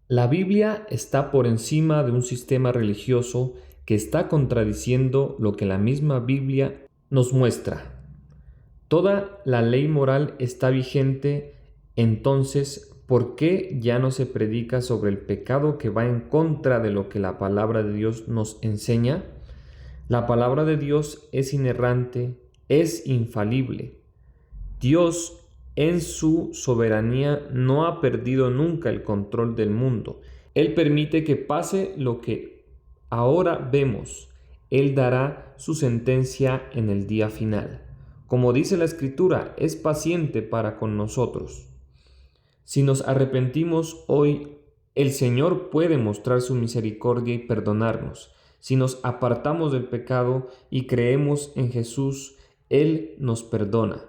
La Biblia está por encima de un sistema religioso que está contradiciendo lo que la misma Biblia nos muestra. Toda la ley moral está vigente, entonces, ¿por qué ya no se predica sobre el pecado que va en contra de lo que la palabra de Dios nos enseña? La palabra de Dios es inerrante, es infalible. Dios, en su soberanía, no ha perdido nunca el control del mundo. Él permite que pase lo que ahora vemos. Él dará su sentencia en el día final. Como dice la Escritura, es paciente para con nosotros. Si nos arrepentimos hoy, el Señor puede mostrar su misericordia y perdonarnos. Si nos apartamos del pecado y creemos en Jesús, Él nos perdona.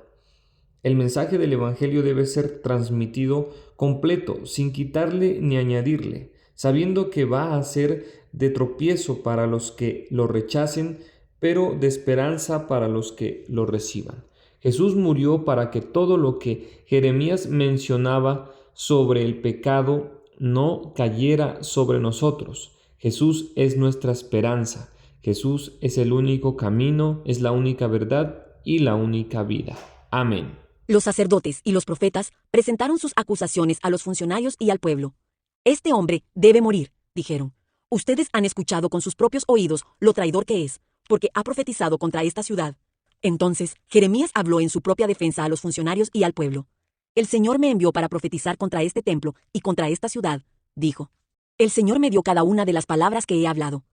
El mensaje del Evangelio debe ser transmitido completo, sin quitarle ni añadirle, sabiendo que va a ser de tropiezo para los que lo rechacen, pero de esperanza para los que lo reciban. Jesús murió para que todo lo que Jeremías mencionaba sobre el pecado no cayera sobre nosotros. Jesús es nuestra esperanza. Jesús es el único camino, es la única verdad y la única vida. Amén. Los sacerdotes y los profetas presentaron sus acusaciones a los funcionarios y al pueblo. Este hombre debe morir, dijeron. Ustedes han escuchado con sus propios oídos lo traidor que es, porque ha profetizado contra esta ciudad. Entonces, Jeremías habló en su propia defensa a los funcionarios y al pueblo. El Señor me envió para profetizar contra este templo y contra esta ciudad, dijo. El Señor me dio cada una de las palabras que he hablado.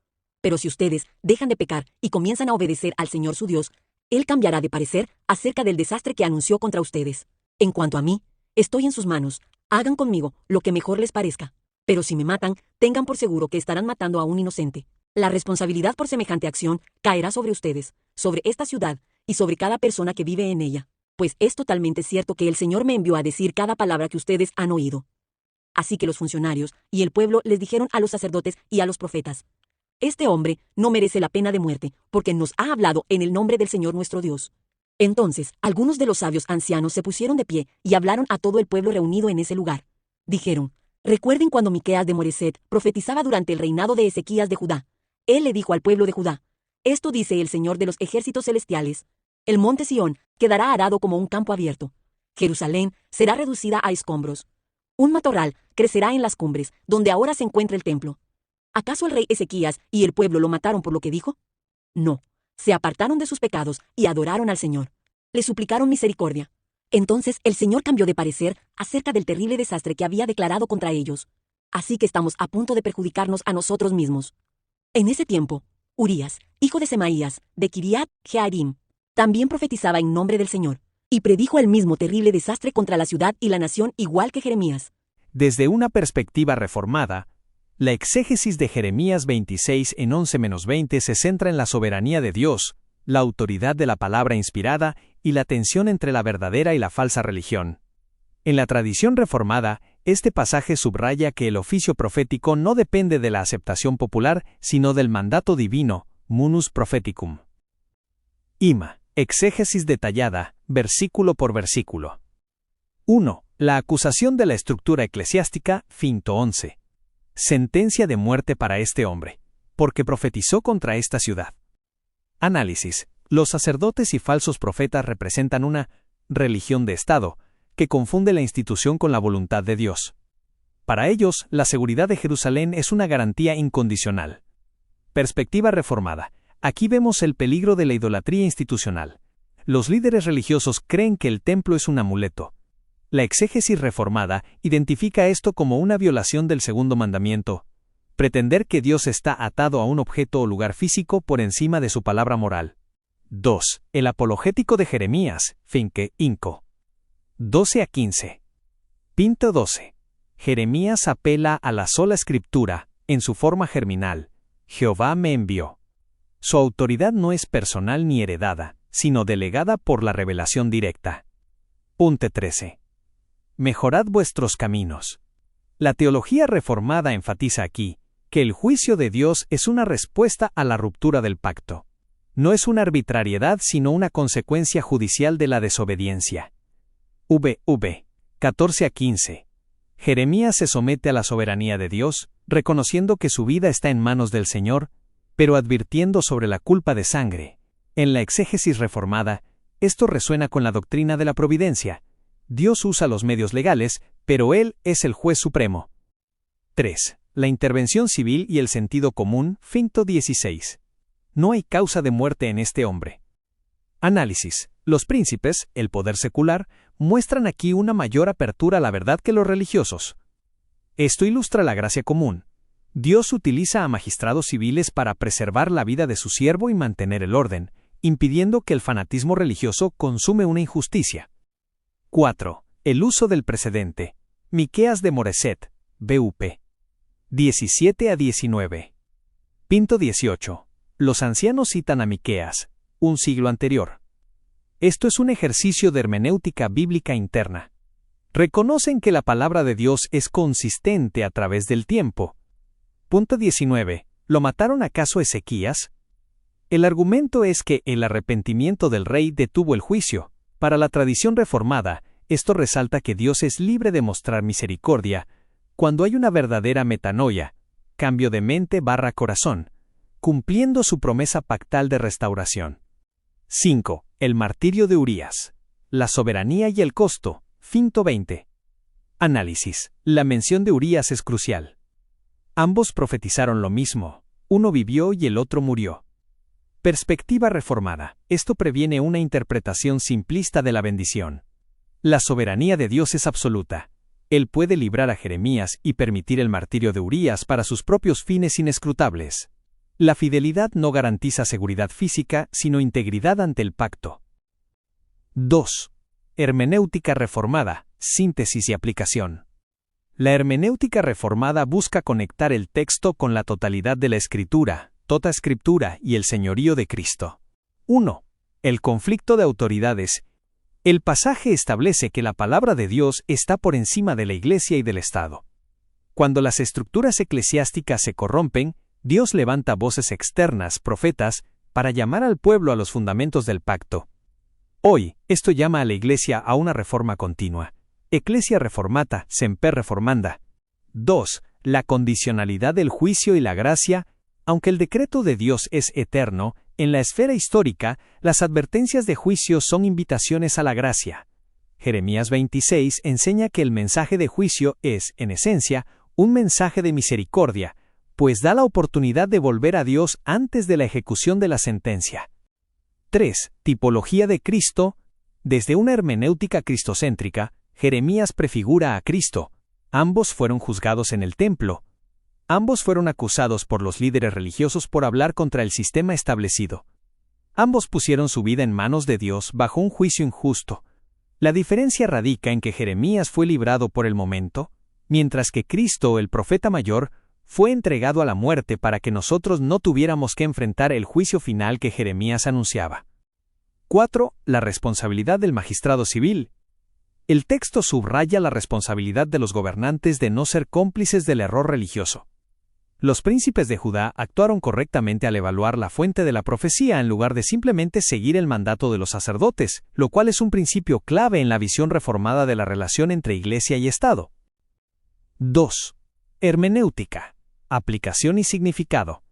Pero si ustedes dejan de pecar y comienzan a obedecer al Señor su Dios, Él cambiará de parecer acerca del desastre que anunció contra ustedes. En cuanto a mí, estoy en sus manos. Hagan conmigo lo que mejor les parezca. Pero si me matan, tengan por seguro que estarán matando a un inocente. La responsabilidad por semejante acción caerá sobre ustedes, sobre esta ciudad y sobre cada persona que vive en ella, pues es totalmente cierto que el Señor me envió a decir cada palabra que ustedes han oído. Así que los funcionarios y el pueblo les dijeron a los sacerdotes y a los profetas: Este hombre no merece la pena de muerte, porque nos ha hablado en el nombre del Señor nuestro Dios. Entonces, algunos de los sabios ancianos se pusieron de pie y hablaron a todo el pueblo reunido en ese lugar. Dijeron: Recuerden cuando Miqueas de Moreset profetizaba durante el reinado de Ezequías de Judá. Él le dijo al pueblo de Judá: Esto dice el Señor de los ejércitos celestiales: El monte Sión quedará arado como un campo abierto. Jerusalén será reducida a escombros. Un matorral crecerá en las cumbres, donde ahora se encuentra el templo. ¿Acaso el rey Ezequías y el pueblo lo mataron por lo que dijo? No, se apartaron de sus pecados y adoraron al Señor. Le suplicaron misericordia. Entonces el Señor cambió de parecer acerca del terrible desastre que había declarado contra ellos. Así que estamos a punto de perjudicarnos a nosotros mismos. En ese tiempo, Urías, hijo de Semaías, de Kiriat Jearim, también profetizaba en nombre del Señor, y predijo el mismo terrible desastre contra la ciudad y la nación igual que Jeremías. Desde una perspectiva reformada, la exégesis de Jeremías 26 en 11-20 se centra en la soberanía de Dios, la autoridad de la palabra inspirada y la tensión entre la verdadera y la falsa religión. En la tradición reformada, este pasaje subraya que el oficio profético no depende de la aceptación popular, sino del mandato divino, munus propheticum. Ima, exégesis detallada, versículo por versículo. 1. La acusación de la estructura eclesiástica, finto 11. Sentencia de muerte para este hombre, porque profetizó contra esta ciudad. Análisis. Los sacerdotes y falsos profetas representan una religión de Estado, que confunde la institución con la voluntad de Dios. Para ellos, la seguridad de Jerusalén es una garantía incondicional. Perspectiva reformada. Aquí vemos el peligro de la idolatría institucional. Los líderes religiosos creen que el templo es un amuleto. La exégesis reformada identifica esto como una violación del segundo mandamiento: pretender que Dios está atado a un objeto o lugar físico por encima de su palabra moral. 2. El apologético de Jeremías, finque, inco. 12-15. Pinto 12. Jeremías apela a la sola escritura, en su forma germinal: Jehová me envió. Su autoridad no es personal ni heredada, sino delegada por la revelación directa. Punte 13. Mejorad vuestros caminos. La teología reformada enfatiza aquí que el juicio de Dios es una respuesta a la ruptura del pacto. No es una arbitrariedad, sino una consecuencia judicial de la desobediencia. VV 14-15. Jeremías se somete a la soberanía de Dios, reconociendo que su vida está en manos del Señor, pero advirtiendo sobre la culpa de sangre. En la exégesis reformada, esto resuena con la doctrina de la providencia. Dios usa los medios legales, pero Él es el juez supremo. 3. La intervención civil y el sentido común, Finto 16. No hay causa de muerte en este hombre. Análisis. Los príncipes, el poder secular, muestran aquí una mayor apertura a la verdad que los religiosos. Esto ilustra la gracia común. Dios utiliza a magistrados civiles para preservar la vida de su siervo y mantener el orden, impidiendo que el fanatismo religioso consume una injusticia. 4. El uso del precedente. Miqueas de Moreset, BUP. 17 a 19. Pinto 18. Los ancianos citan a Miqueas, un siglo anterior. Esto es un ejercicio de hermenéutica bíblica interna. Reconocen que la palabra de Dios es consistente a través del tiempo. Punto 19. ¿Lo mataron acaso Ezequías? El argumento es que el arrepentimiento del rey detuvo el juicio. Para la tradición reformada, esto resalta que Dios es libre de mostrar misericordia cuando hay una verdadera metanoia, cambio de mente/corazón, cumpliendo su promesa pactal de restauración. 5. El martirio de Urías. La soberanía y el costo. Finto 20. Análisis. La mención de Urías es crucial. Ambos profetizaron lo mismo. Uno vivió y el otro murió. Perspectiva reformada. Esto previene una interpretación simplista de la bendición. La soberanía de Dios es absoluta. Él puede librar a Jeremías y permitir el martirio de Urías para sus propios fines inescrutables. La fidelidad no garantiza seguridad física, sino integridad ante el pacto. 2. Hermenéutica reformada, síntesis y aplicación. La hermenéutica reformada busca conectar el texto con la totalidad de la Escritura, toda Escritura y el señorío de Cristo. 1. El conflicto de autoridades. El pasaje establece que la palabra de Dios está por encima de la Iglesia y del Estado. Cuando las estructuras eclesiásticas se corrompen, Dios levanta voces externas, profetas, para llamar al pueblo a los fundamentos del pacto. Hoy, esto llama a la Iglesia a una reforma continua. Ecclesia reformata, semper reformanda. 2. La condicionalidad del juicio y la gracia. Aunque el decreto de Dios es eterno, en la esfera histórica, las advertencias de juicio son invitaciones a la gracia. Jeremías 26 enseña que el mensaje de juicio es, en esencia, un mensaje de misericordia, pues da la oportunidad de volver a Dios antes de la ejecución de la sentencia. 3. Tipología de Cristo. Desde una hermenéutica cristocéntrica, Jeremías prefigura a Cristo. Ambos fueron juzgados en el templo. Ambos fueron acusados por los líderes religiosos por hablar contra el sistema establecido. Ambos pusieron su vida en manos de Dios bajo un juicio injusto. La diferencia radica en que Jeremías fue librado por el momento, mientras que Cristo, el profeta mayor, fue entregado a la muerte para que nosotros no tuviéramos que enfrentar el juicio final que Jeremías anunciaba. 4. La responsabilidad del magistrado civil. El texto subraya la responsabilidad de los gobernantes de no ser cómplices del error religioso. Los príncipes de Judá actuaron correctamente al evaluar la fuente de la profecía en lugar de simplemente seguir el mandato de los sacerdotes, lo cual es un principio clave en la visión reformada de la relación entre Iglesia y Estado. 2. Hermenéutica. Aplicación y significado.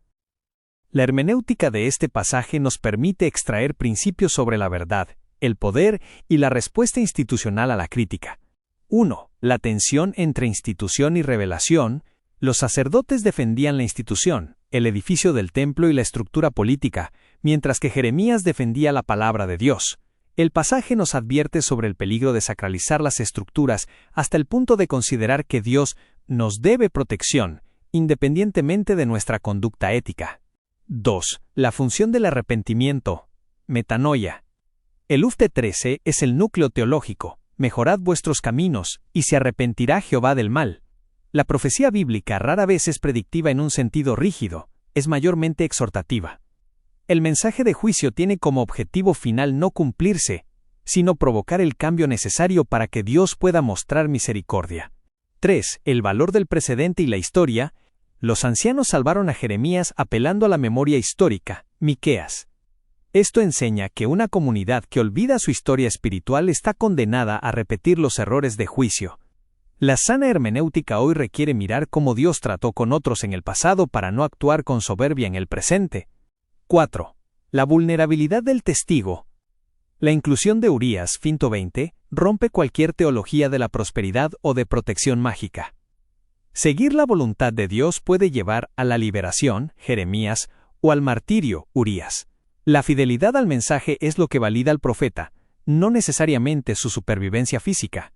La hermenéutica de este pasaje nos permite extraer principios sobre la verdad, el poder y la respuesta institucional a la crítica. 1. La tensión entre institución y revelación. Los sacerdotes defendían la institución, el edificio del templo y la estructura política, mientras que Jeremías defendía la palabra de Dios. El pasaje nos advierte sobre el peligro de sacralizar las estructuras hasta el punto de considerar que Dios nos debe protección, independientemente de nuestra conducta ética. 2. La función del arrepentimiento. Metanoia. El Ufte 13 es el núcleo teológico. Mejorad vuestros caminos, y se arrepentirá Jehová del mal. La profecía bíblica rara vez es predictiva en un sentido rígido, es mayormente exhortativa. El mensaje de juicio tiene como objetivo final no cumplirse, sino provocar el cambio necesario para que Dios pueda mostrar misericordia. 3. El valor del precedente y la historia. Los ancianos salvaron a Jeremías apelando a la memoria histórica, Miqueas. Esto enseña que una comunidad que olvida su historia espiritual está condenada a repetir los errores de juicio. La sana hermenéutica hoy requiere mirar cómo Dios trató con otros en el pasado para no actuar con soberbia en el presente. 4. La vulnerabilidad del testigo. La inclusión de Urías, Finto 20, rompe cualquier teología de la prosperidad o de protección mágica. Seguir la voluntad de Dios puede llevar a la liberación, Jeremías, o al martirio, Urías. La fidelidad al mensaje es lo que valida al profeta, no necesariamente su supervivencia física.